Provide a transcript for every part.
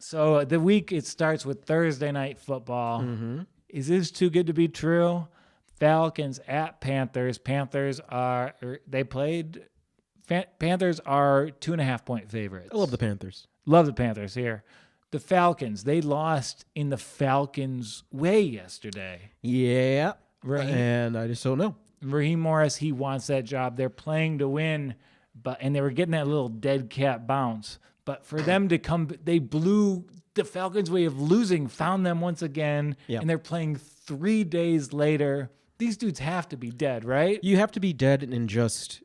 So the week, it starts with Thursday night football. Mm-hmm. Is this too good to be true? Falcons at Panthers. Panthers are 2.5-point favorites. I love the Panthers. Love the Panthers here. The Falcons, they lost in the Falcons' way yesterday. Yeah. Right. And I just don't know. Raheem Morris, he wants that job. They're playing to win, and they were getting that little dead cat bounce. But for them to come, they blew the Falcons' way of losing, found them once again, and they're playing 3 days later. These dudes have to be dead, right? You have to be dead and just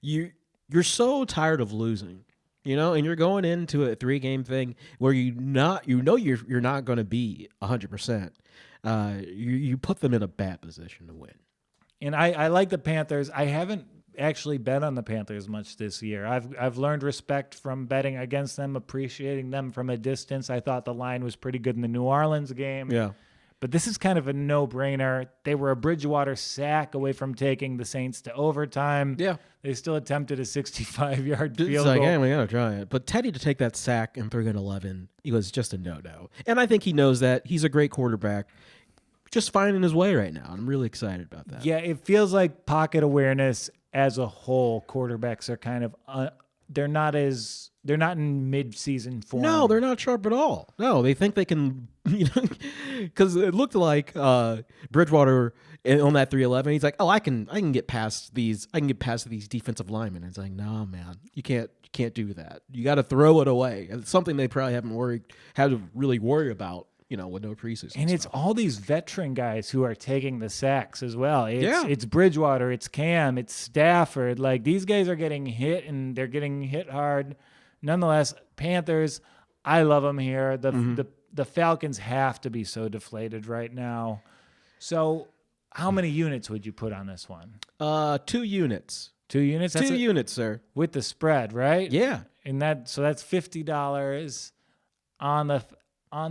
you're so tired of losing, and you're going into a 3-game thing where you're not going to be 100%. You put them in a bad position to win. And I like the Panthers. I haven't actually bet on the Panthers much this year. I've learned respect from betting against them, appreciating them from a distance. I thought the line was pretty good in the New Orleans game. Yeah. But this is kind of a no-brainer. They were a Bridgewater sack away from taking the Saints to overtime. Yeah. They still attempted a 65-yard field It's goal. like, hey, we got to try it. But Teddy to take that sack and throw it 11, he was just a no-no. And I think he knows that. He's a great quarterback. Just finding his way right now. I'm really excited about that. Yeah, it feels like pocket awareness as a whole, quarterbacks are kind of they're not in mid-season form. No, they're not sharp at all. No, they think they can, because it looked like Bridgewater on that 311. He's like, oh, I can get past these. I can get past these defensive linemen. And it's like, no, man, you can't do that. You got to throw it away. It's something they probably haven't had to really worry about. With no preseason. And it's all these veteran guys who are taking the sacks as well. It's Bridgewater, it's Cam, it's Stafford. Like, these guys are getting hit, and they're getting hit hard. Nonetheless, Panthers, I love them here. The Falcons have to be so deflated right now. So how many units would you put on this one? 2 units. 2 units? 2 units, sir. With the spread, right? Yeah. And that's $50 on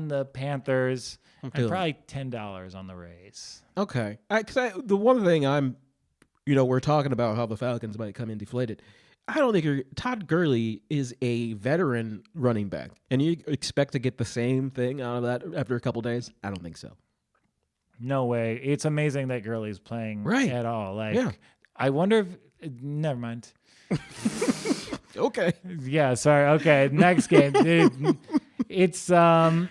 the Panthers, and probably $10 on the Rays. Okay. The one thing we're talking about how the Falcons might come in deflated. I don't think Todd Gurley is a veteran running back, and you expect to get the same thing out of that after a couple days? I don't think so. No way. It's amazing that Gurley's playing at all. I wonder if... Never mind. Okay. Yeah, sorry. Okay, next game. It's the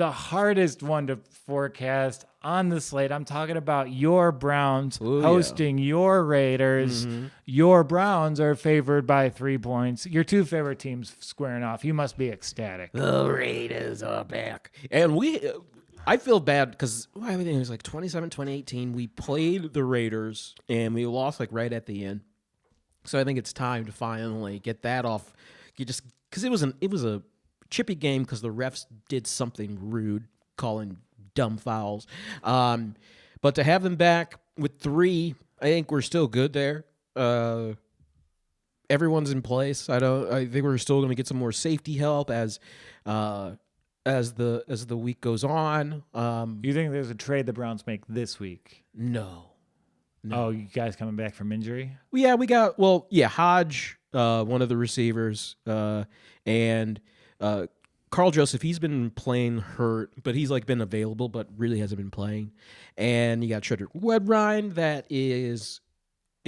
hardest one to forecast on the slate. I'm talking about your Browns hosting your Raiders. Mm-hmm. Your Browns are favored by 3 points. Your 2 favorite teams squaring off. You must be ecstatic. The Raiders are back. And I feel bad because I think it was like 2018. We played the Raiders and we lost right at the end. So I think it's time to finally get that off. Because it was a chippy game because the refs did something rude, calling dumb fouls. But to have them back with 3, I think we're still good there. Everyone's in place. I think we're still going to get some more safety help as the week goes on. You think there's a trade the Browns make this week? No. Oh, you guys coming back from injury? Yeah, we got Hodge, one of the receivers, and Carl Joseph. He's been playing hurt, but he's been available, but really hasn't been playing. And you got Shedrick Wedrine that is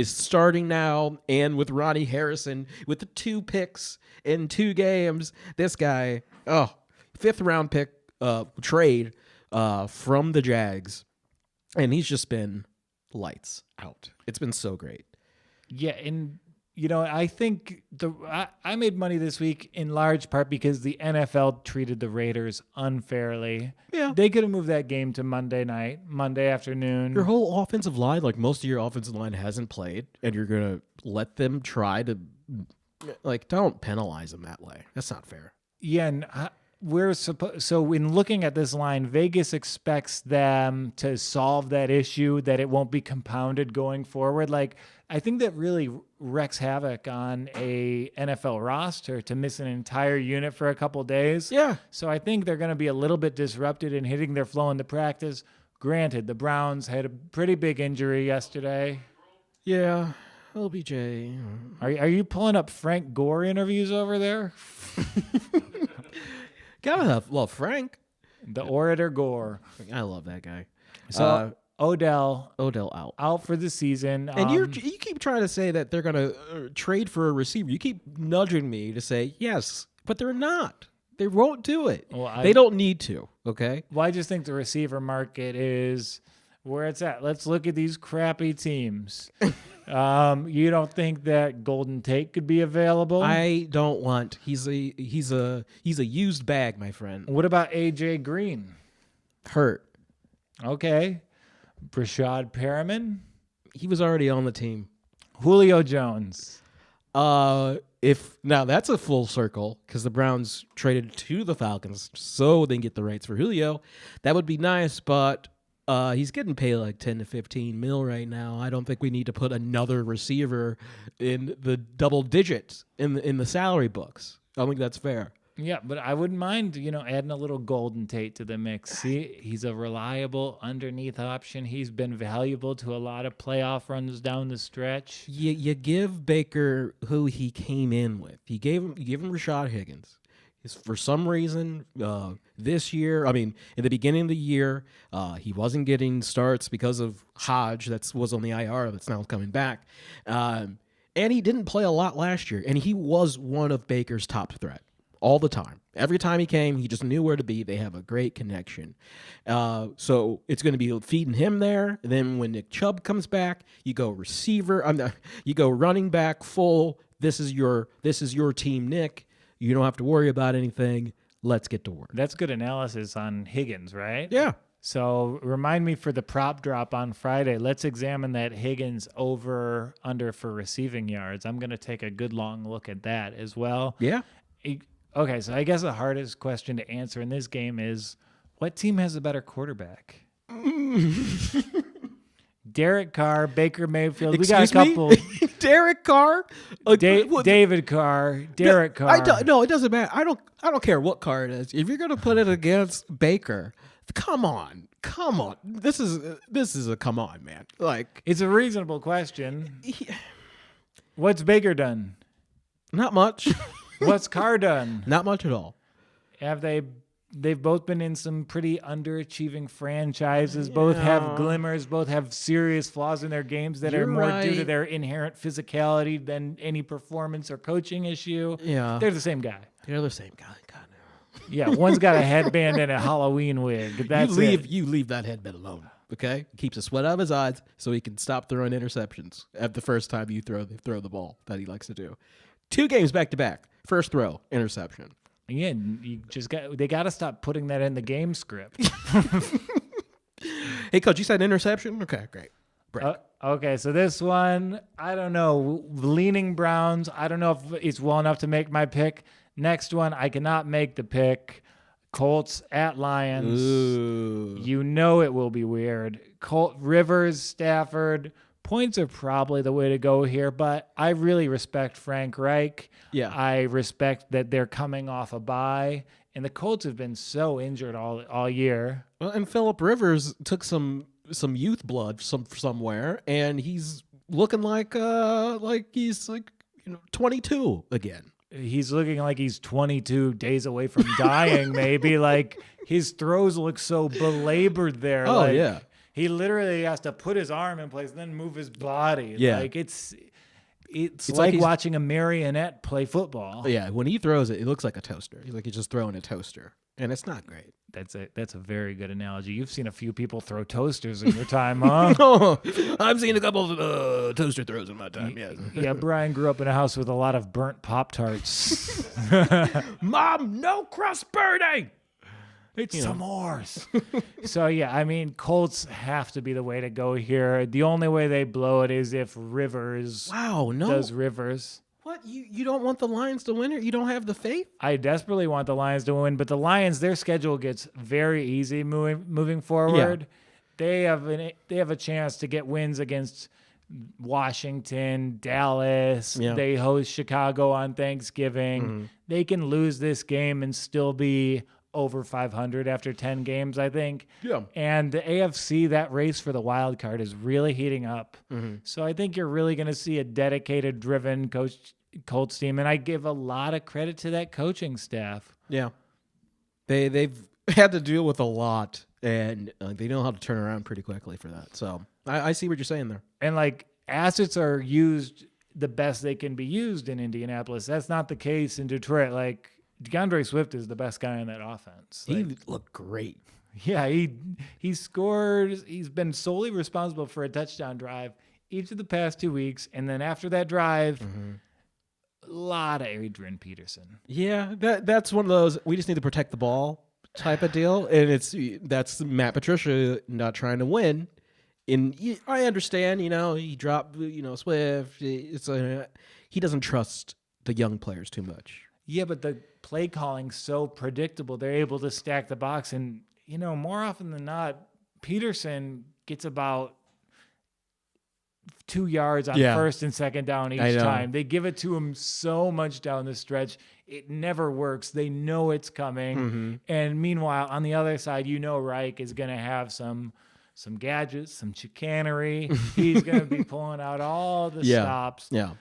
starting now, and with Ronnie Harrison with the 2 picks in 2 games. This guy, 5th round pick trade from the Jags, and he's just been lights out. It's been so great. Yeah, and I think I made money this week in large part because the NFL treated the Raiders unfairly. Yeah. They could have moved that game to Monday afternoon. Your whole offensive line, most of your offensive line hasn't played, and you're going to let them try to, don't penalize them that way. That's not fair. Yeah, and so in looking at this line, Vegas expects them to solve that issue, that it won't be compounded going forward. I think that really wreaks havoc on a NFL roster to miss an entire unit for a couple days. Yeah. So I think they're going to be a little bit disrupted in hitting their flow in the practice. Granted, the Browns had a pretty big injury yesterday. Yeah. OBJ. Are you pulling up Frank Gore interviews over there? Gotta love Frank. The orator Gore. I love that guy. So Odell out for the season. And you keep trying to say that they're gonna trade for a receiver. You keep nudging me to say yes, but they're not. They won't do it. Well, they don't need to. Okay. Well, I just think the receiver market is where it's at. Let's look at these crappy teams. You don't think that Golden Tate could be available? I don't want. He's a used bag, my friend. What about AJ Green? Hurt. Okay. Brashad Perriman? He was already on the team. Julio Jones. Now that's a full circle because the Browns traded to the Falcons so they can get the rights for Julio. That would be nice, but he's getting paid like 10 to 15 mil right now. I don't think we need to put another receiver in the double digits in the salary books. I don't think that's fair. Yeah, but I wouldn't mind, adding a little Golden Tate to the mix. See, he's a reliable underneath option. He's been valuable to a lot of playoff runs down the stretch. You give Baker who he came in with. You give him Rashad Higgins. For some reason, this year, in the beginning of the year, he wasn't getting starts because of Hodge that was on the IR that's now coming back. And he didn't play a lot last year, and he was one of Baker's top threat. All the time. Every time he came, he just knew where to be. They have a great connection. So it's going to be feeding him there. And then when Nick Chubb comes back, you go receiver. You go running back full. This is your team, Nick. You don't have to worry about anything. Let's get to work. That's good analysis on Higgins, right? Yeah. So remind me for the prop drop on Friday, let's examine that Higgins over under for receiving yards. I'm going to take a good long look at that as well. Yeah. Okay, so I guess the hardest question to answer in this game is, what team has a better quarterback? Derek Carr, Baker Mayfield. Excuse we got a couple. Derek Carr, David Carr, Derek Carr. No, it doesn't matter. I don't care what Carr it is. If you're going to put it against Baker, come on. This is a come on, man. Like, it's a reasonable question. What's Baker done? Not much. What's Carr done? Not much at all. They've both been in some pretty underachieving franchises. Yeah. Both have glimmers. Both have serious flaws in their games that are more due to their inherent physicality than any performance or coaching issue. Yeah. They're the same guy. They're the same guy. God, no. Yeah, one's got a headband and a Halloween wig. That's You leave that headband alone, okay? Keeps the sweat out of his eyes so he can stop throwing interceptions at the first time you throw the ball that he likes to do. 2 games back to back. First throw, interception. Yeah, they got to stop putting that in the game script. Hey, Coach, you said interception? Okay, great. Okay, so this one, I don't know. Leaning Browns. I don't know if it's well enough to make my pick. Next one, I cannot make the pick. Colts at Lions. Ooh. You know it will be weird. Rivers, Stafford. Points are probably the way to go here, but I really respect Frank Reich. Yeah. I respect that they're coming off a bye, and the Colts have been so injured all year. Well, and Phillip Rivers took some youth blood somewhere, and he's looking like he's 22 again. He's looking like he's 22 days away from dying, maybe. Like, his throws look so belabored there. Oh, yeah. He literally has to put his arm in place and then move his body. Yeah. Like, it's like watching a marionette play football. Yeah, when he throws it, it looks like a toaster. He's just throwing a toaster, and it's not great. That's a very good analogy. You've seen a few people throw toasters in your time, huh? No, I've seen a couple of toaster throws in my time, yes. Yeah, Brian grew up in a house with a lot of burnt Pop-Tarts. Mom, no crust burning! It's s'mores. So, yeah, Colts have to be the way to go here. The only way they blow it is if Rivers does Rivers. What? You don't want the Lions to win it? You don't have the faith? I desperately want the Lions to win, but the Lions, their schedule gets very easy moving forward. Yeah. They have a chance to get wins against Washington, Dallas. Yeah. They host Chicago on Thanksgiving. Mm-hmm. They can lose this game and still be over 500 after 10 games, I think. Yeah. And the AFC, that race for the wild card is really heating up. So I think you're really going to see a dedicated, driven Colts team. And I give a lot of credit to that coaching staff. Yeah. They've had to deal with a lot, and they know how to turn around pretty quickly for that. So I see what you're saying there. And like assets are used the best they can be used in Indianapolis. That's not the case in Detroit. Like DeAndre Swift is the best guy in that offense. He looked great. Yeah, he scored. He's been solely responsible for a touchdown drive each of the past 2 weeks, and then after that drive, a lot of Adrian Peterson. Yeah, that's one of those we just need to protect the ball type of deal, and that's Matt Patricia not trying to win. And I understand, he dropped, Swift. He doesn't trust the young players too much. Yeah, but the play calling's so predictable. They're able to stack the box, and more often than not, Peterson gets about 2 yards on first and second down each time. They give it to him so much down the stretch. It never works. They know it's coming. And meanwhile, on the other side, Reich is going to have some gadgets, some chicanery. He's going to be pulling out all the stops. Yeah.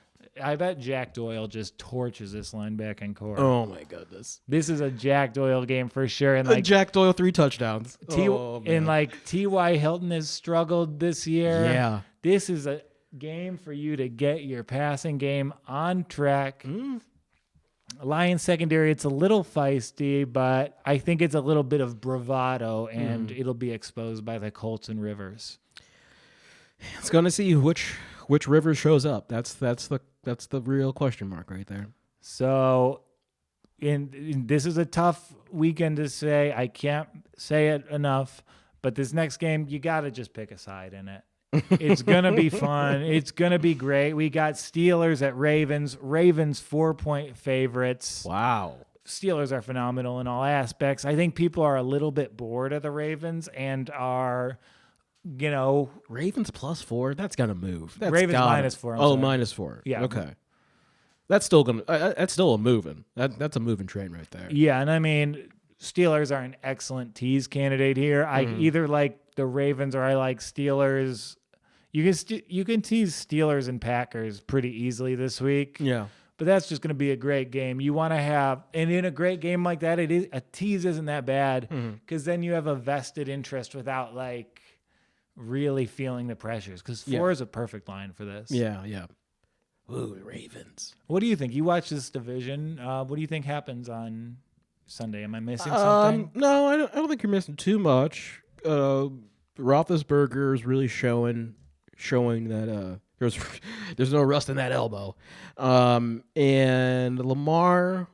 I bet Jack Doyle just torches this linebacking core. Oh, my goodness. This is a Jack Doyle game for sure. And Jack Doyle 3 touchdowns. T.Y. Hilton has struggled this year. Yeah. This is a game for you to get your passing game on track. Lions secondary, it's a little feisty, but I think it's a little bit of bravado, and it'll be exposed by the Colts and Rivers. It's going to see which Rivers shows up. That's the real question mark right there. So, this is a tough weekend to say. I can't say it enough, but this next game, you got to just pick a side in it. It's going to be fun. It's going to be great. We got Steelers at Ravens. Ravens 4-point favorites. Wow. Steelers are phenomenal in all aspects. I think people are a little bit bored of the Ravens and are, Ravens +4. That's going to move. Ravens -4. -4. Yeah. Okay. That's still a moving. That's a moving train right there. Yeah, and I mean, Steelers are an excellent tease candidate here. I either like the Ravens or I like Steelers. You can tease Steelers and Packers pretty easily this week. Yeah. But that's just going to be a great game. You want to have, and in a great game like that, a tease isn't that bad because then you have a vested interest without really feeling the pressures. Because 4 is a perfect line for this. Yeah, yeah. Ooh, Ravens. What do you think? You watch this division. What do you think happens on Sunday? Am I missing something? No, I don't think you're missing too much. Roethlisberger is really showing that there's no rust in that elbow. And Lamar,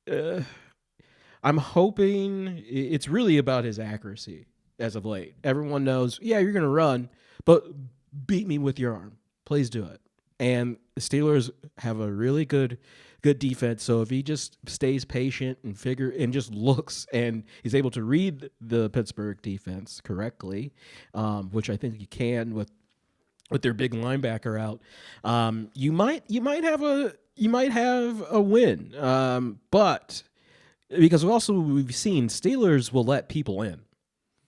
I'm hoping it's really about his accuracy as of late. Everyone knows, you're going to run, but beat me with your arm. Please do it. And the Steelers have a really good defense. So if he just stays patient and just looks and he's able to read the Pittsburgh defense correctly, which I think he can with their big linebacker out, you might have a win. But because we've seen Steelers will let people in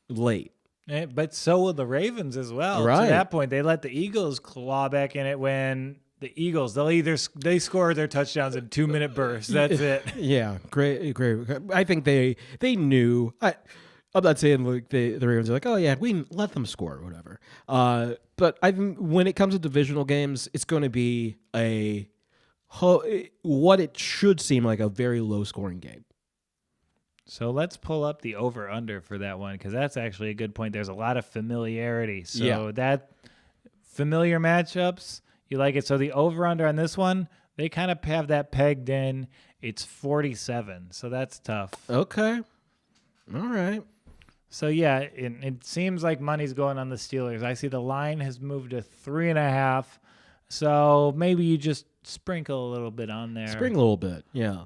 late. But so will the Ravens as well. Right. To that point, they let the Eagles claw back in it when the Eagles, they score their touchdowns in 2-minute bursts. That's it. Yeah, great. I think they knew. I'm not saying the Ravens are like, oh yeah, we let them score or whatever. But I think when it comes to divisional games, it's going to be what it should seem like a very low scoring game. So let's pull up the over-under for that one because that's actually a good point. There's a lot of familiarity. So that familiar matchups, you like it. So the over-under on this one, they kind of have that pegged in. It's 47, so that's tough. Okay. All right. So, it seems like money's going on the Steelers. I see the line has moved to 3.5, so maybe you just sprinkle a little bit on there. Sprinkle a little bit, yeah.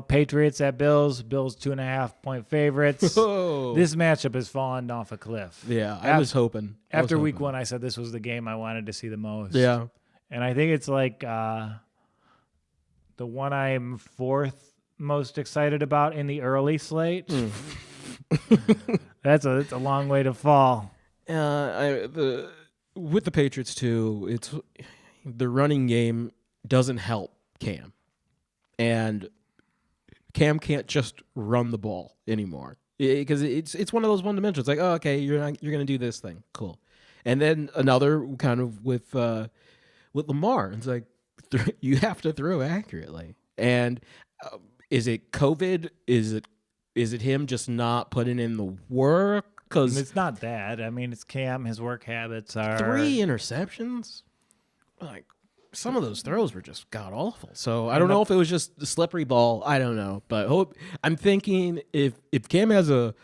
Patriots at Bills 2.5-point favorites. Whoa. This matchup has fallen off a cliff. Yeah, I was hoping. After week 1, I said this was the game I wanted to see the most. Yeah. And I think it's like the one I'm 4th most excited about in the early slate. That's a long way to fall. With the Patriots too, it's the running game doesn't help Cam, and Cam can't just run the ball anymore because it's one of those one dimensions. Like, oh, okay, you're gonna do this thing, cool, and then another kind of with Lamar, it's like you have to throw accurately. And is it COVID? Is it him just not putting in the work? Because it's not that. I mean, it's Cam. His work habits are 3 interceptions. Like, some of those throws were just god awful. So I don't know if it was just the slippery ball. I don't know, but I'm thinking if Cam has a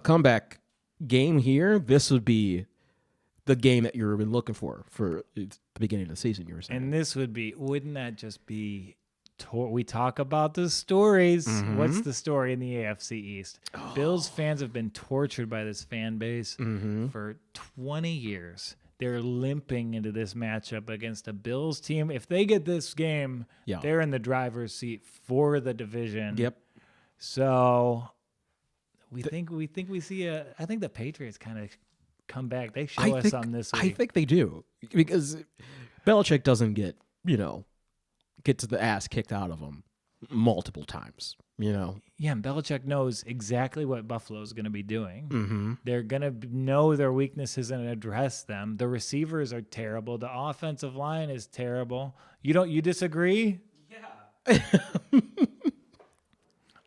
comeback game here, this would be the game that you've been looking for the beginning of the season. You were saying, and this wouldn't that just be? We talk about the stories. Mm-hmm. What's the story in the AFC East? Oh. Bills fans have been tortured by this fan base for 20 years. They're limping into this matchup against a Bills team. If they get this game, they're in the driver's seat for the division. Yep. So I think the Patriots kind of come back. They show us on this week. I think they do, because Belichick doesn't get to the ass kicked out of them multiple times, Yeah, and Belichick knows exactly what Buffalo's going to be doing. Mm-hmm. They're going to know their weaknesses and address them. The receivers are terrible. The offensive line is terrible. You disagree? Yeah.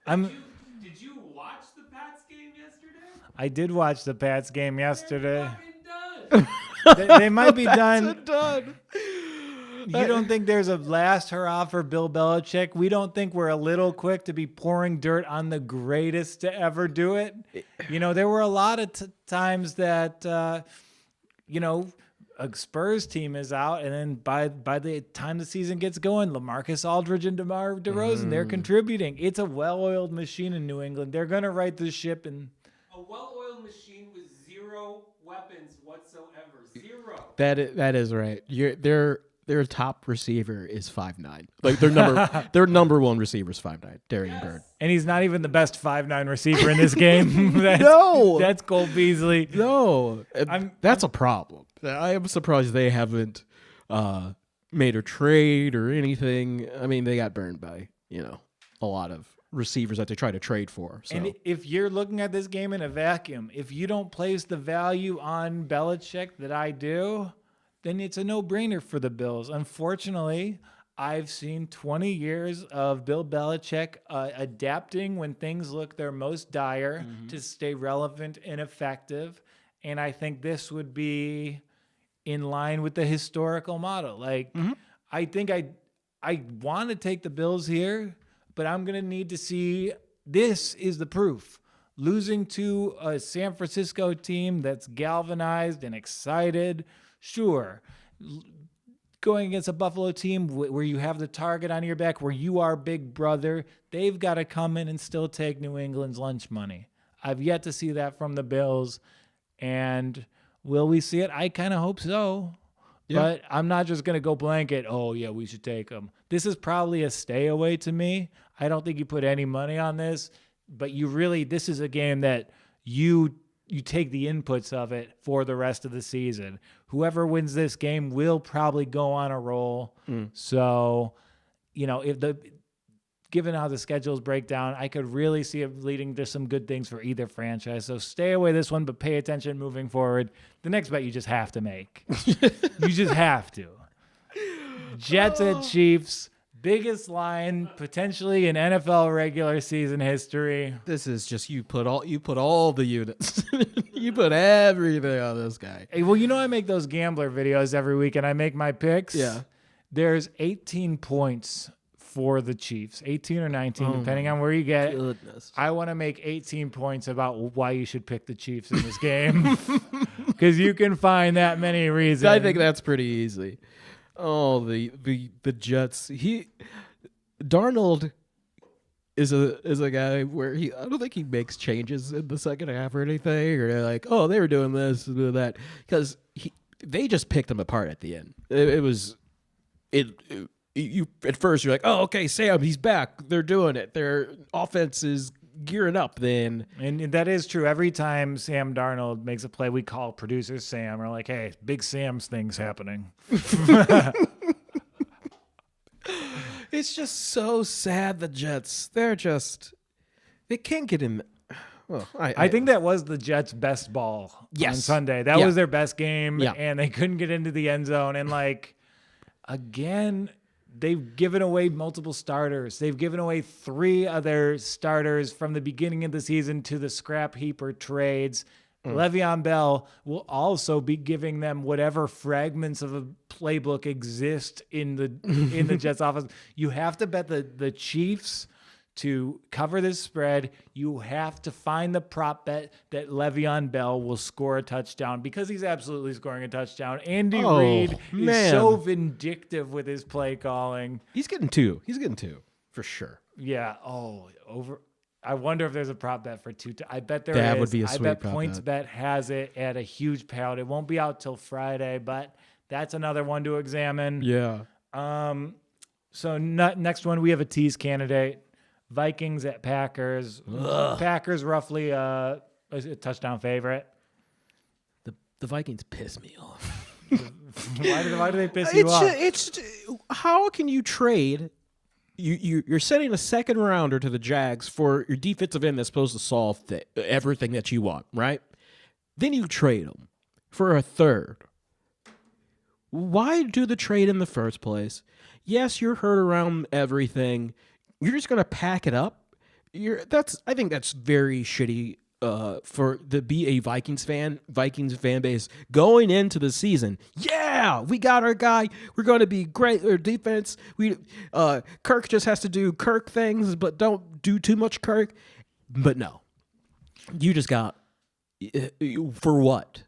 Did you watch the Pats game yesterday? I did watch the Pats game yesterday. They're fucking done. They might be done. Done. You don't think there's a last hurrah for Bill Belichick? We don't think we're a little quick to be pouring dirt on the greatest to ever do it? There were a lot of times that, a Spurs team is out, and then by the time the season gets going, LaMarcus Aldridge and DeMar DeRozan, they're contributing. It's a well-oiled machine in New England. They're going to right the ship. A well-oiled machine with 0 weapons whatsoever. 0. That is right. Their top receiver is 5'9". Like their number one receiver is 5'9", Darian Bird. And he's not even the best 5'9" receiver in this game. That's Cole Beasley. No, that's a problem. I am surprised they haven't made a trade or anything. I mean, they got burned by a lot of receivers that they try to trade for. So. And if you're looking at this game in a vacuum, if you don't place the value on Belichick that I do, then it's a no-brainer for the Bills. Unfortunately, I've seen 20 years of Bill Belichick adapting when things look their most dire to stay relevant and effective. And I think this would be in line with the historical model. Like, I think I want to take the Bills here, but I'm going to need to see this is the proof. Losing to a San Francisco team that's galvanized and excited, sure. Going against a Buffalo team where you have the target on your back, where you are big brother, they've got to come in and still take New England's lunch money. I've yet to see that from the Bills. And will we see it? I kind of hope so. Yeah. But I'm not just going to go blanket, oh, yeah, we should take them. This is probably a stay away to me. I don't think you put any money on this. But this is a game that you take the inputs of it for the rest of the season. Whoever wins this game will probably go on a roll. So, given how the schedules break down, I could really see it leading to some good things for either franchise. So stay away this one, but pay attention moving forward. The next bet you just have to make. You just have to. Jets at Chiefs. Biggest line potentially in NFL regular season history. This is just you put all the units. You put everything on this guy. Hey, well, I make those gambler videos every week and I make my picks. Yeah. There's 18 points for the Chiefs, 18 or 19, depending on where you get. Goodness. I want to make 18 points about why you should pick the Chiefs in this game, because you can find that many reasons. I think that's pretty easy. Oh, the Jets. Darnold is a guy where I don't think he makes changes in the second half or anything, or they're like, oh, they were doing this, doing that, because they just picked him apart at the end. you at first you're like, oh, okay, Sam, he's back. They're doing it. Their offense is gearing up. Then and that is true. Every time Sam Darnold makes a play, we call producer Sam. We're like, hey, Big Sam's thing's happening. it's just so sad. The Jets, they can't get in. Well, I think that was the Jets' best ball on Sunday. That was their best game, and they couldn't get into the end zone. And, like, again, they've given away multiple starters. They've given away 3 other starters from the beginning of the season to the scrap heaper trades. Le'Veon Bell will also be giving them whatever fragments of a playbook exist in the Jets' offense. You have to bet the Chiefs to cover this spread. You have to find the prop bet that Le'Veon Bell will score a touchdown, because he's absolutely scoring a touchdown. Andy Reid is so vindictive with his play calling. He's getting 2. For sure. Yeah. I wonder if there's a prop bet for 2. I bet there that is. Would be a sweet I bet prop PointsBet bet. has it at a huge payout. It won't be out till Friday, but that's another one to examine. Yeah. So next one, we have a tease candidate. Vikings at Packers. Ugh. Packers roughly a touchdown favorite. The Vikings piss me off. Why do they piss you off? It's how can you trade? You're sending a second rounder to the Jags for your defensive end that's supposed to solve everything that you want, right? Then you trade them for a third. Why do the trade in the first place? Yes, you're hurt around everything. You're just gonna pack it up. I think that's very shitty to be a Vikings fan base going into the season. Yeah, we got our guy. We're going to be great. Our defense. Kirk just has to do Kirk things, but don't do too much Kirk. But no, you just got for what?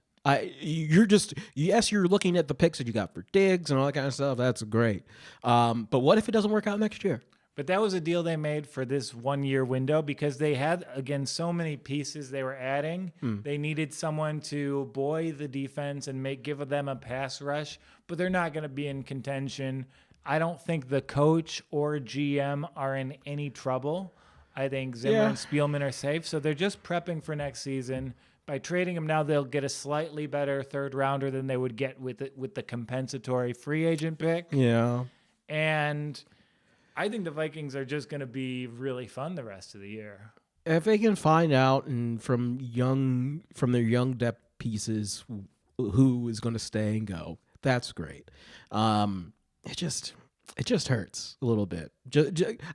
You're looking at the picks that you got for Diggs and all that kind of stuff. That's great. But what if it doesn't work out next year? But that was a deal they made for this 1-year window, because they had, again, so many pieces they were adding. They needed someone to buoy the defense and give them a pass rush, but they're not going to be in contention. I don't think the coach or GM are in any trouble. I think Zimmer and Spielman are safe, so they're just prepping for next season. By trading them now, they'll get a slightly better third rounder than they would get with the compensatory free agent pick. Yeah. And I think the Vikings are just going to be really fun the rest of the year. If they can find out from their young depth pieces who is going to stay and go, that's great. It just hurts a little bit.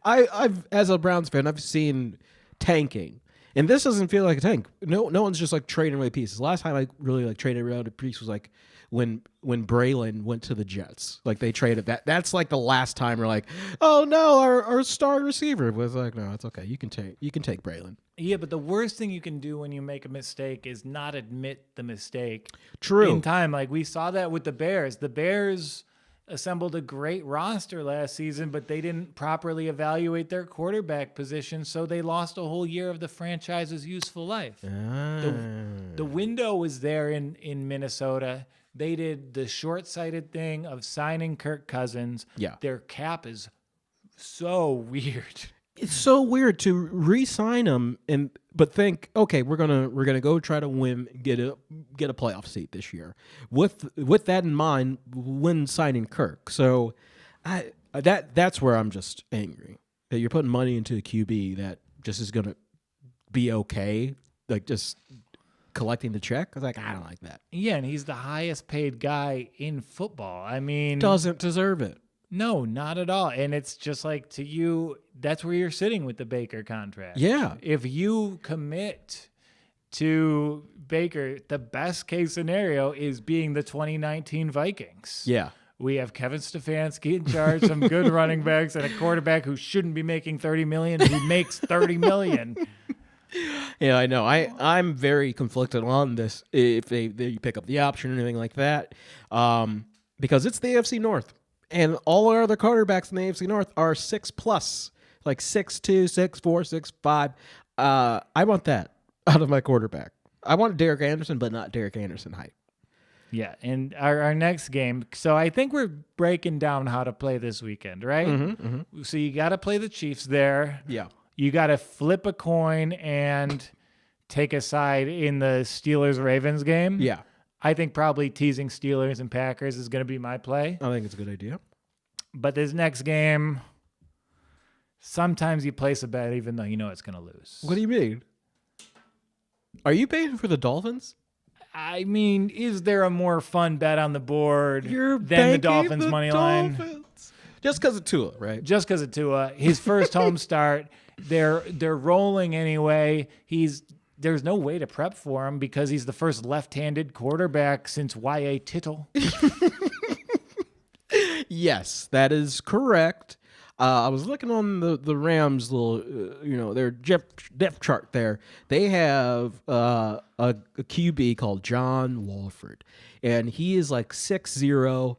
I've as a Browns fan, I've seen tanking, and this doesn't feel like a tank. No one's just like trading away pieces. Last time I really like traded around a piece was like when Braylon went to the Jets. Like they traded that. That's like the last time we're like, oh no, our star receiver was like, no, it's okay. You can take Braylon. Yeah, but the worst thing you can do when you make a mistake is not admit the mistake. True. In time, like we saw that with the Bears. The Bears assembled a great roster last season, but they didn't properly evaluate their quarterback position, so they lost a whole year of the franchise's useful life. The window was there in Minnesota. They did the short-sighted thing of signing Kirk Cousins. Yeah. Their cap is so weird. It's so weird to re-sign him but think, okay, we're gonna go try to win, get a playoff seat this year. With that in mind, when signing Kirk, so that's where I'm just angry that you're putting money into a QB that just is gonna be okay, like just collecting the check. I was like, I don't like that. Yeah, and he's the highest paid guy in football. I mean, doesn't deserve it. No, not at all. And it's just like, to you, that's where you're sitting with the Baker contract. Yeah. If you commit to Baker, the best case scenario is being the 2019 Vikings. Yeah. We have Kevin Stefanski in charge, some good running backs, and a quarterback who shouldn't be making $30 million, who makes $30 million. Yeah, I know. I'm very conflicted on this if they pick up the option or anything like that, because it's the AFC North. And all our other quarterbacks in the AFC North are 6+, like 6'2", 6'4", 6'5". I want that out of my quarterback. I want Derek Anderson, but not Derek Anderson height. Yeah, and our next game. So I think we're breaking down how to play this weekend, right? So you got to play the Chiefs there. Yeah. You got to flip a coin and take a side in the Steelers-Ravens game. Yeah. I think probably teasing Steelers and Packers is going to be my play. I think it's a good idea. But this next game, sometimes you place a bet even though you know it's going to lose. What do you mean? Are you paying for the Dolphins? I mean, is there a more fun bet on the board You're than the banking Dolphins the money Dolphins. line? Just because of Tua, right? Just because of Tua. His first home start, they're rolling anyway. There's no way to prep for him because he's the first left-handed quarterback since Y.A. Tittle. Yes, that is correct. I was looking on the Rams' little, their depth chart there. They have a QB called John Walford, and he is like 6'0".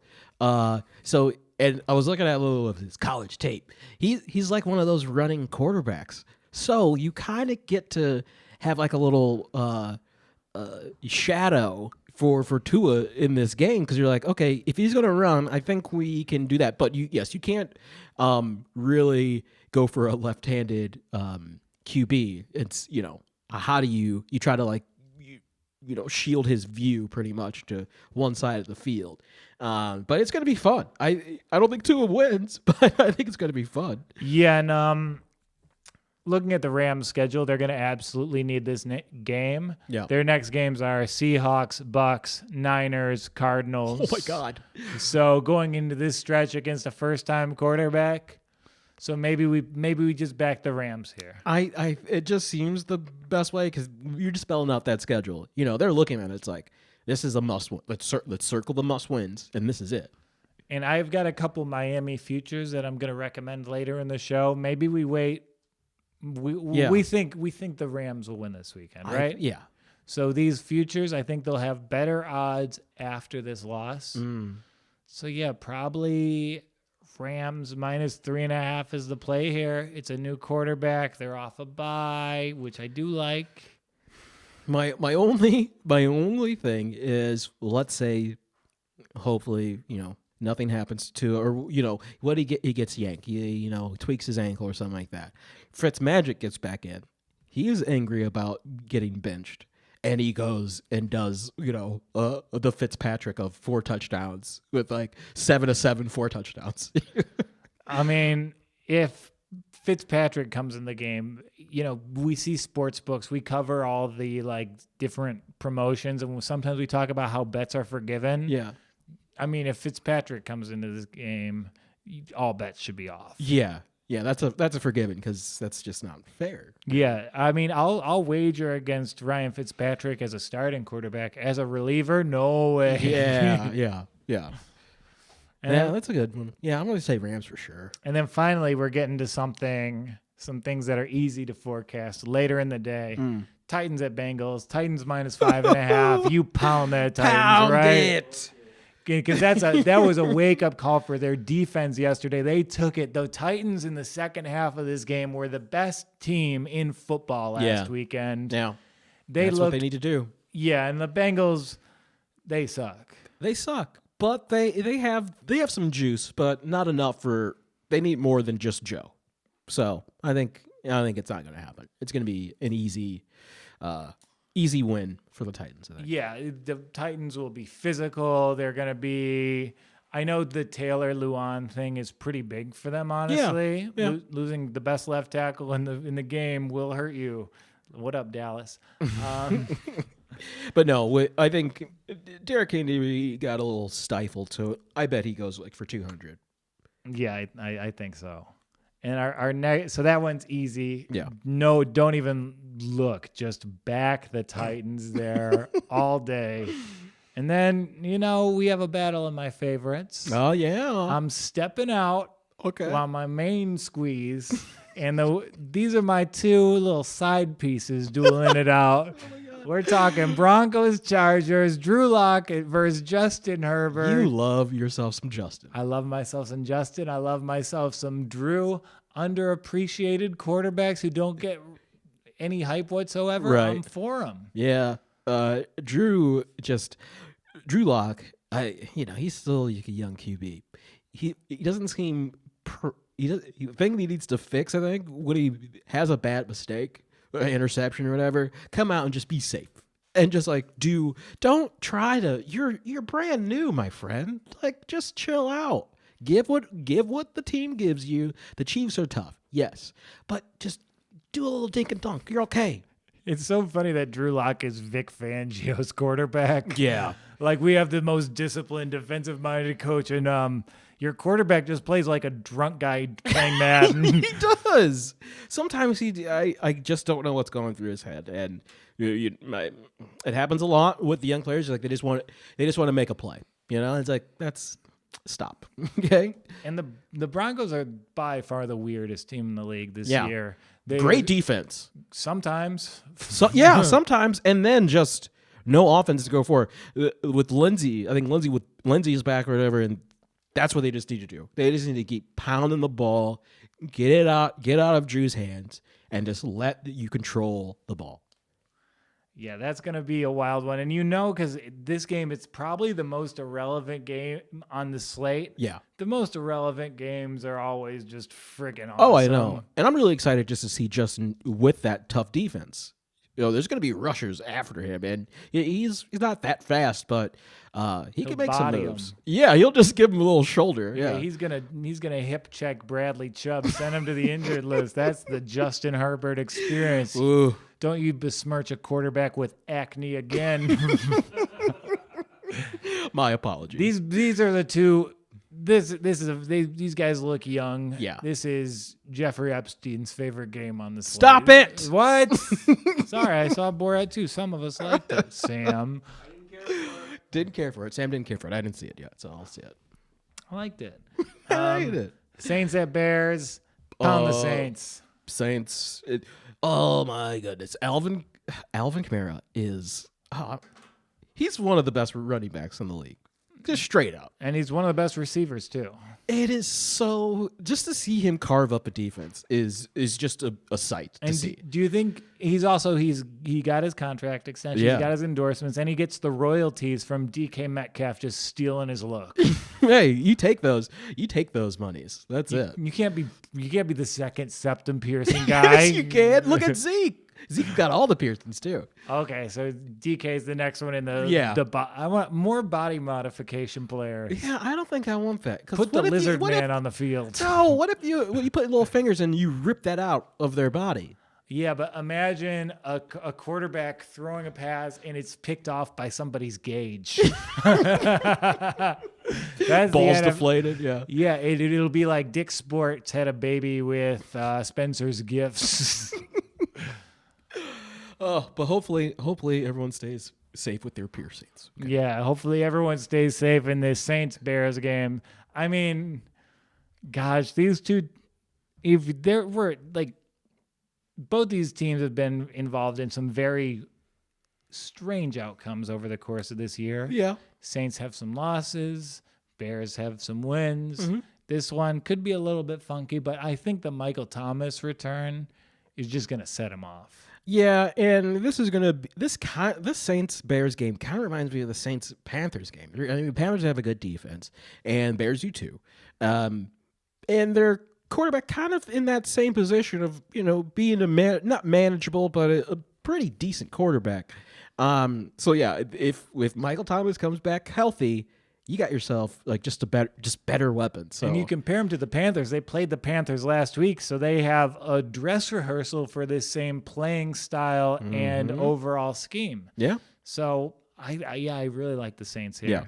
And I was looking at a little of his college tape. He's like one of those running quarterbacks. So you kind of get to have like a little shadow for Tua in this game because you're like, okay, if he's going to run, I think we can do that. But you can't really go for a left-handed QB. It's, how do you try to like, shield his view pretty much to one side of the field. But it's going to be fun. I don't think Tua wins, but I think it's going to be fun. Yeah, and looking at the Rams' schedule, they're going to absolutely need this game. Yeah. Their next games are Seahawks, Bucks, Niners, Cardinals. Oh my God. So going into this stretch against a first-time quarterback, so maybe we just back the Rams here. It just seems the best way because you're just spelling out that schedule. They're looking at it. It's like this is a must win. Let's circle the must wins, and this is it. And I've got a couple Miami futures that I'm going to recommend later in the show. Maybe we wait. We think the Rams will win this weekend, right? Yeah. So these futures, I think they'll have better odds after this loss. So yeah, probably Rams -3.5 is the play here. It's a new quarterback. They're off a bye, which I do like. My only thing is, let's say, hopefully, nothing happens to, or what he gets yanked. He tweaks his ankle or something like that. Fitzmagic gets back in. He is angry about getting benched, and he goes and does the Fitzpatrick of 4 touchdowns with like 7-7 4 touchdowns. I mean, if Fitzpatrick comes in the game, we see sports books. We cover all the like different promotions, and sometimes we talk about how bets are forgiven. Yeah. I mean, if Fitzpatrick comes into this game, all bets should be off. Yeah, that's a forgiven because that's just not fair. Yeah, I mean, I'll wager against Ryan Fitzpatrick as a starting quarterback. As a reliever, no way. Yeah. And Yeah, then, that's a good one. Yeah, I'm going to say Rams for sure. and then finally, we're getting to some things that are easy to forecast later in the day. Titans at Bengals. Titans -5.5. You pound that Titans, right? it. Because that was a wake-up call for their defense yesterday. They took it. The Titans in the second half of this game were the best team in football last weekend. Now, That's what they need to do. Yeah, and the Bengals, they suck. They suck, but they have some juice, but not enough they need more than just Joe. So I think it's not going to happen. It's going to be an easy win for the Titans, I think. Yeah, the Titans will be physical. They're going to be – I know the Taylor Luan thing is pretty big for them, honestly. Yeah. Losing the best left tackle in the game will hurt you. What up, Dallas? But no, I think Derrick Henry got a little stifled, so I bet he goes like for 200. Yeah, I think so. And our next, so that one's easy. Yeah. No, don't even look. Just back the Titans there all day. And then, we have a battle of my favorites. Oh, yeah. I'm stepping out on my main squeeze. And these are my 2 little side pieces dueling it out. We're talking Broncos, Chargers, Drew Lock versus Justin Herbert. You love yourself some Justin. I love myself some Justin. I love myself some Drew. Underappreciated quarterbacks who don't get any hype whatsoever. Right. I'm for them. Yeah. Drew Drew Lock, he's still like a young QB. He doesn't seem the thing he needs to fix, I think, when he has a bad mistake, interception or whatever, come out and just be safe. And just like don't try to. You're brand new, my friend. Like, just chill out. Give what the team gives you. The Chiefs are tough, yes, but just do a little dink and dunk. You're okay. It's so funny that Drew Lock is Vic Fangio's quarterback. Yeah, like we have the most disciplined, defensive-minded coach, and your quarterback just plays like a drunk guy playing Madden. He does. Sometimes I just don't know what's going through his head, and it happens a lot with the young players. Like they just want to make a play. It's like stop. Okay. And the Broncos are by far the weirdest team in the league this year. Great defense. Sometimes. Sometimes, and then just no offense to go for. With Lindsey, I think Lindsey is back or whatever, and that's what they just need to do. They just need to keep pounding the ball, get out of Drew's hands, and just let you control the ball. Yeah, that's going to be a wild one. And because this game, it's probably the most irrelevant game on the slate. Yeah. The most irrelevant games are always just freaking awesome. Oh, I know. And I'm really excited just to see Justin with that tough defense. There's going to be rushers after him, and he's not that fast, but he can make some moves. Yeah, he'll just give him a little shoulder. Yeah, he's gonna hip check Bradley Chubb, send him to the injured list. That's the Justin Herbert experience. Ooh. Don't you besmirch a quarterback with acne again? My apologies. These are the two. These guys look young. Yeah. This is Jeffrey Epstein's favorite game on the slate. Stop it! What? Sorry, I saw Borat too. Some of us liked it. Sam. Didn't care for it. Sam didn't care for it. I didn't see it yet, so I'll see it. I liked it. I liked it. Saints at Bears. Pound the Saints. Saints. Oh my goodness. Alvin Kamara is he's one of the best running backs in the league. Just straight up. And he's one of the best receivers too. It is so just to see him carve up a defense is just a sight to see. Do you think he got his contract extension, he got his endorsements, and he gets the royalties from DK Metcalf just stealing his look? Hey, you take those monies. That's it. You can't be the second septum piercing guy. Yes, you can. Look at Zeke. Zeke got all the piercings too. Okay, so DK's the next one in the I want more body modification players. Yeah, I don't think I want that. Put the lizard man on the field. No, what if you put little fingers and you rip that out of their body? Yeah, but imagine a quarterback throwing a pass and it's picked off by somebody's gauge. That's balls deflated. Yeah, yeah. It'll be like Dick Sports had a baby with Spencer's Gifts. Oh, but hopefully everyone stays safe with their piercings. Okay. Yeah, hopefully everyone stays safe in this Saints-Bears game. I mean, gosh, these two, if there were both these teams have been involved in some very strange outcomes over the course of this year. Yeah. Saints have some losses. Bears have some wins. Mm-hmm. This one could be a little bit funky, but I think the Michael Thomas return is just going to set him off. Yeah, and this is gonna be this Saints Bears game kind of reminds me of the Saints Panthers game. I mean, Panthers have a good defense, and Bears do too, and their quarterback kind of in that same position of being not manageable but a pretty decent quarterback. So yeah, if Michael Thomas comes back healthy, you got yourself just better weapons. So. And you compare them to the Panthers. They played the Panthers last week, so they have a dress rehearsal for this same playing style and overall scheme. Yeah. So I really like the Saints here. Yeah.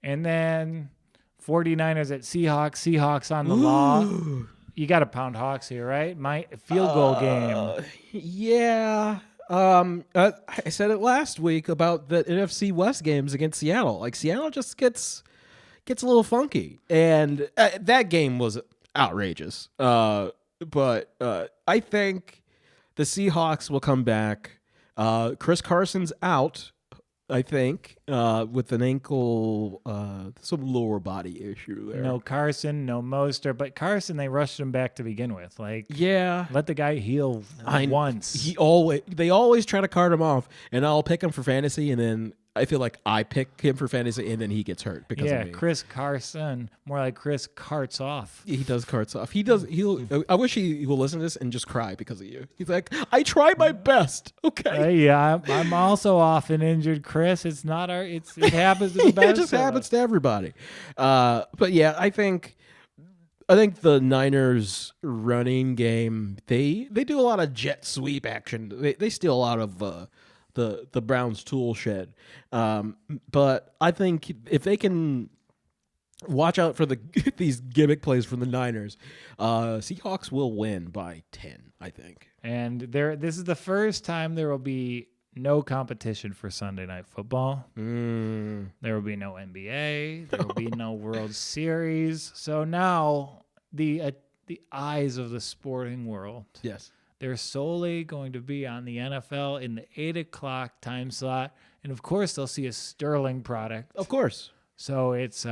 And then 49ers at Seahawks. Seahawks on the law. You got to pound Hawks here, right? My field goal game. Yeah. I said it last week about the NFC West games against Seattle. Like Seattle just gets a little funky, and that game was outrageous. But I think the Seahawks will come back. Chris Carson's out, I think, with an ankle, some lower body issue there. No Carson, no Mostert, but Carson, they rushed him back to begin with. Yeah, let the guy heal once. They always try to cart him off, and I'll pick him for fantasy, and then I feel like I pick him for fantasy, and then he gets hurt because of me. Chris Carson, more like Chris carts off. He does carts off. I wish he will listen to this and just cry because of you. He's like, I tried my best. Okay. Yeah, I'm also often injured, Chris. It's not it happens to the best. It just happens to everybody. But yeah, I think the Niners running game, they do a lot of jet sweep action. They steal a lot of the Browns tool shed. But I think if they can watch out for these gimmick plays from the Niners, Seahawks will win by 10, I think. And this is the first time there will be no competition for Sunday Night Football. There will be no NBA. There will be no World Series. So now the eyes of the sporting world. Yes. They're solely going to be on the NFL in the 8 o'clock time slot. And, of course, they'll see a sterling product. Of course. So it's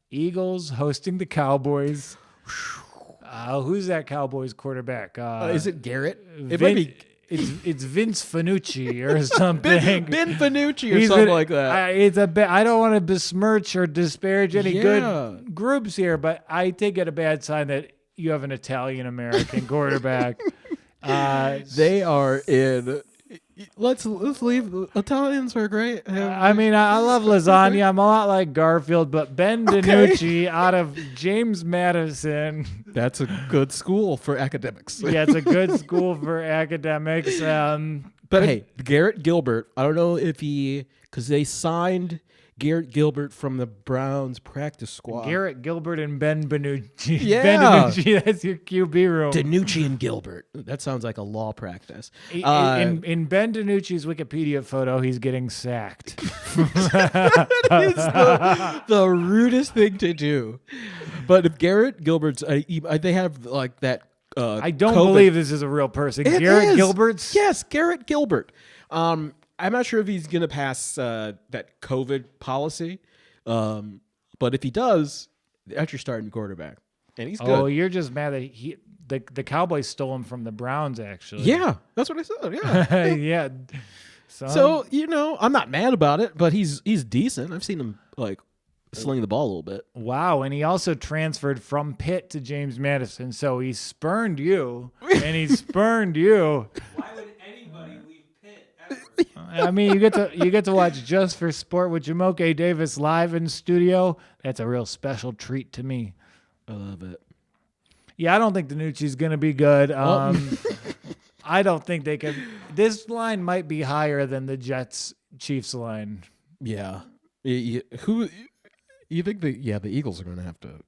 Eagles hosting the Cowboys. Who's that Cowboys quarterback? Is it Garrett? It might be. It's Vince Fanucci or something. Ben Fanucci or something like that. It's a bit. I don't want to besmirch or disparage any good groups here, but I take it a bad sign that you have an Italian-American quarterback. They are in. Let's leave. Italians are great. I mean, I love lasagna. I'm a lot like Garfield, but Ben DiNucci out of James Madison. That's a good school for academics. Yeah, it's a good school for academics. But hey, Garrett Gilbert, I don't know if because they signed Garrett Gilbert from the Browns practice squad. Garrett Gilbert and Ben DiNucci. Yeah. Ben DiNucci, that's your QB room. DiNucci and Gilbert. That sounds like a law practice. In Ben DiNucci's Wikipedia photo, he's getting sacked. That is the rudest thing to do. But if Garrett Gilbert's, they have like that. I don't COVID. believe this is a real person. Garrett Gilbert's? Yes, Garrett Gilbert. I'm not sure if he's going to pass that COVID policy, but if he does, that's your starting quarterback, and he's good. Oh, you're just mad that the Cowboys stole him from the Browns, actually. Yeah, that's what I said. Yeah, yeah. So I'm not mad about it, but he's decent. I've seen him like sling the ball a little bit. Wow, and he also transferred from Pitt to James Madison, so he spurned you, and he spurned you. Why would anybody leave Pitt ever? I mean, you get to watch Just for Sport with Jamoke Davis live in studio. That's a real special treat to me. I love it. Yeah, I don't think DiNucci's going to be good. I don't think they can. This line might be higher than the Jets-Chiefs line. Yeah. Who you think the Eagles are going to have to?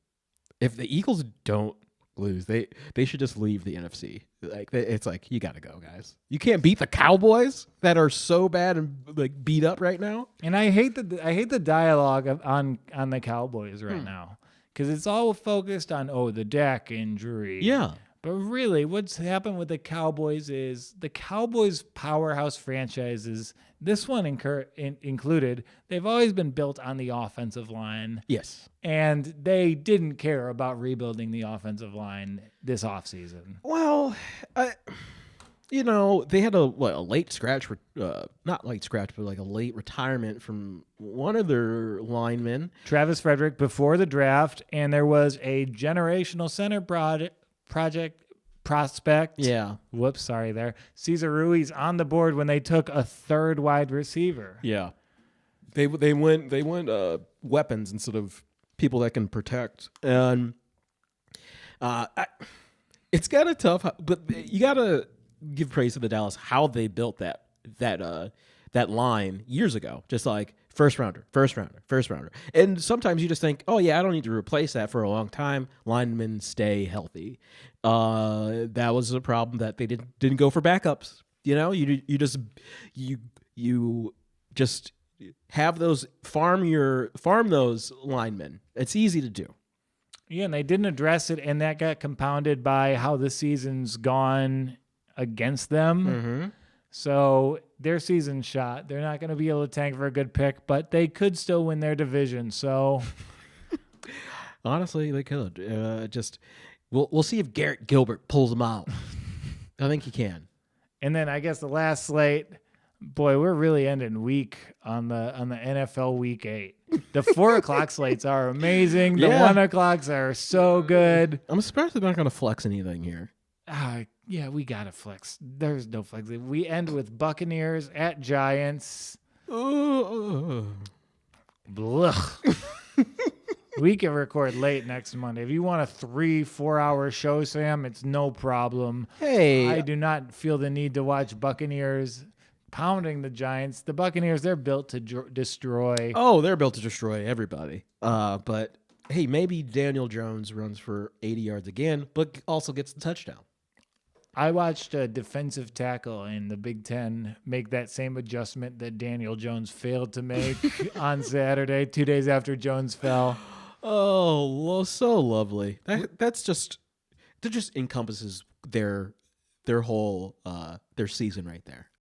If the Eagles don't lose, they should just leave the NFC. Like it's like you got to go, guys. You can't beat the Cowboys that are so bad and like beat up right now. And I hate the dialogue on the Cowboys right now because it's all focused on the Dak injury. Yeah. But really, what's happened with the Cowboys is the Cowboys' powerhouse franchises, this one included, they've always been built on the offensive line. Yes. And they didn't care about rebuilding the offensive line this offseason. Well, they had a late scratch, not late scratch, but like a late retirement from one of their linemen. Travis Frederick before the draft, and there was a generational center prospect. Yeah. Whoops, sorry there. Cesar Ruiz on the board when they took a third wide receiver. Yeah. They went weapons instead of people that can protect. And it's kind of tough, but you got to give praise to the Dallas how they built that line years ago. Just like first rounder. And sometimes you just think, oh yeah, I don't need to replace that for a long time. Linemen stay healthy. That was a problem that they didn't go for backups. You just have those farm those linemen. It's easy to do. Yeah, and they didn't address it, and that got compounded by how the season's gone against them. Mm-hmm. So their season's shot. They're not going to be able to tank for a good pick, but they could still win their division. So honestly, they could. We'll see if Garrett Gilbert pulls them out. I think he can. And then I guess the last slate, Boy, we're really ending weak on the NFL Week 8. The 4 o'clock slates are amazing. The 1 o'clocks are so good. I'm surprised they're not going to flex anything here. Yeah, we gotta flex. There's no flex. We end with Buccaneers at Giants. Blah. We can record late next Monday. If you want a 3-4 hour show, Sam, it's no problem. Hey, I do not feel the need to watch Buccaneers pounding the Giants. The Buccaneers, they're built to destroy. Oh, they're built to destroy everybody. But hey, maybe Daniel Jones runs for 80 yards again, but also gets the touchdown. I watched a defensive tackle in the Big Ten make that same adjustment that Daniel Jones failed to make on Saturday, 2 days after Jones fell. Oh, so lovely. That just encompasses their whole their season right there.